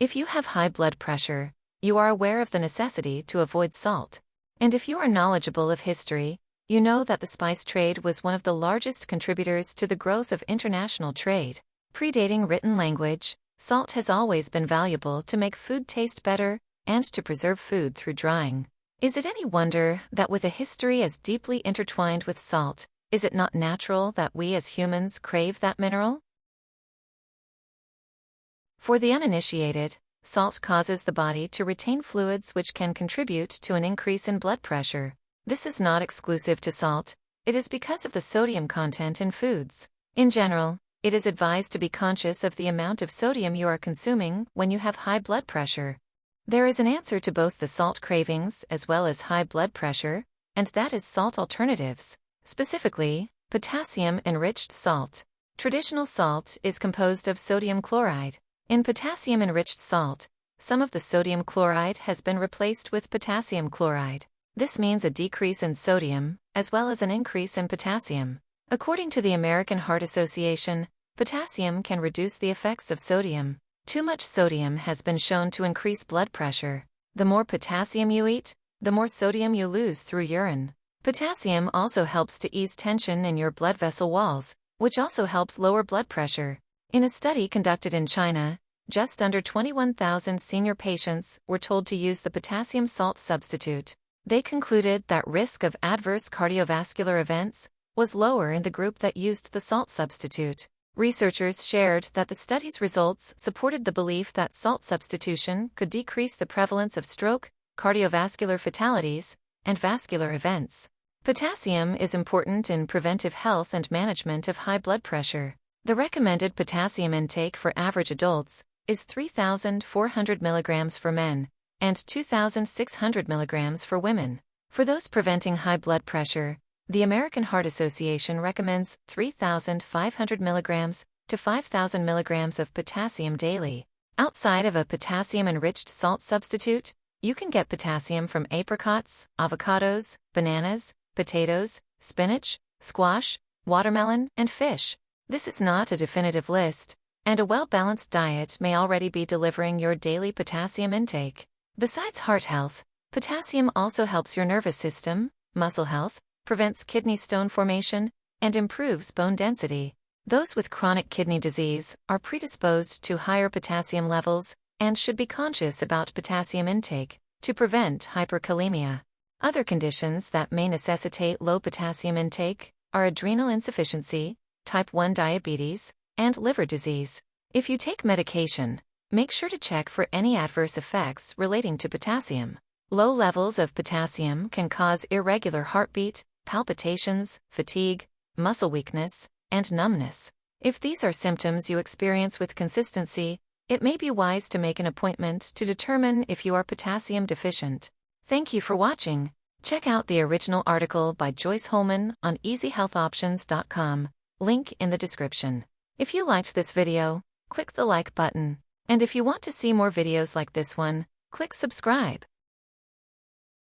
If you have high blood pressure, you are aware of the necessity to avoid salt. And if you are knowledgeable of history, you know that the spice trade was one of the largest contributors to the growth of international trade. Predating written language, salt has always been valuable to make food taste better and to preserve food through drying. Is it any wonder that with a history as deeply intertwined with salt, is it not natural that we as humans crave that mineral? For the uninitiated, salt causes the body to retain fluids which can contribute to an increase in blood pressure. This is not exclusive to salt, it is because of the sodium content in foods. In general, it is advised to be conscious of the amount of sodium you are consuming when you have high blood pressure. There is an answer to both the salt cravings as well as high blood pressure, and that is salt alternatives, specifically, potassium-enriched salt. Traditional salt is composed of sodium chloride. In potassium-enriched salt, some of the sodium chloride has been replaced with potassium chloride. This means a decrease in sodium, as well as an increase in potassium. According to the American Heart Association, potassium can reduce the effects of sodium. Too much sodium has been shown to increase blood pressure. The more potassium you eat, the more sodium you lose through urine. Potassium also helps to ease tension in your blood vessel walls, which also helps lower blood pressure. In a study conducted in China, just under 21,000 senior patients were told to use the potassium salt substitute. They concluded that risk of adverse cardiovascular events was lower in the group that used the salt substitute. Researchers shared that the study's results supported the belief that salt substitution could decrease the prevalence of stroke, cardiovascular fatalities, and vascular events. Potassium is important in preventive health and management of high blood pressure. The recommended potassium intake for average adults is 3,400 mg for men and 2,600 mg for women. For those preventing high blood pressure, the American Heart Association recommends 3,500 mg to 5,000 mg of potassium daily. Outside of a potassium-enriched salt substitute, you can get potassium from apricots, avocados, bananas, potatoes, spinach, squash, watermelon, and fish. This is not a definitive list, and a well-balanced diet may already be delivering your daily potassium intake. Besides heart health, potassium also helps your nervous system, muscle health, prevents kidney stone formation, and improves bone density. Those with chronic kidney disease are predisposed to higher potassium levels and should be conscious about potassium intake to prevent hyperkalemia. Other conditions that may necessitate low potassium intake are adrenal insufficiency, type 1 diabetes, and liver disease. If you take medication, make sure to check for any adverse effects relating to potassium. Low levels of potassium can cause irregular heartbeat, palpitations, fatigue, muscle weakness, and numbness. If these are symptoms you experience with consistency, it may be wise to make an appointment to determine if you are potassium deficient. Thank you for watching. Check out the original article by Joyce Holman on easyhealthoptions.com. Link in the description. If you liked this video, click the like button. And if you want to see more videos like this one, click subscribe.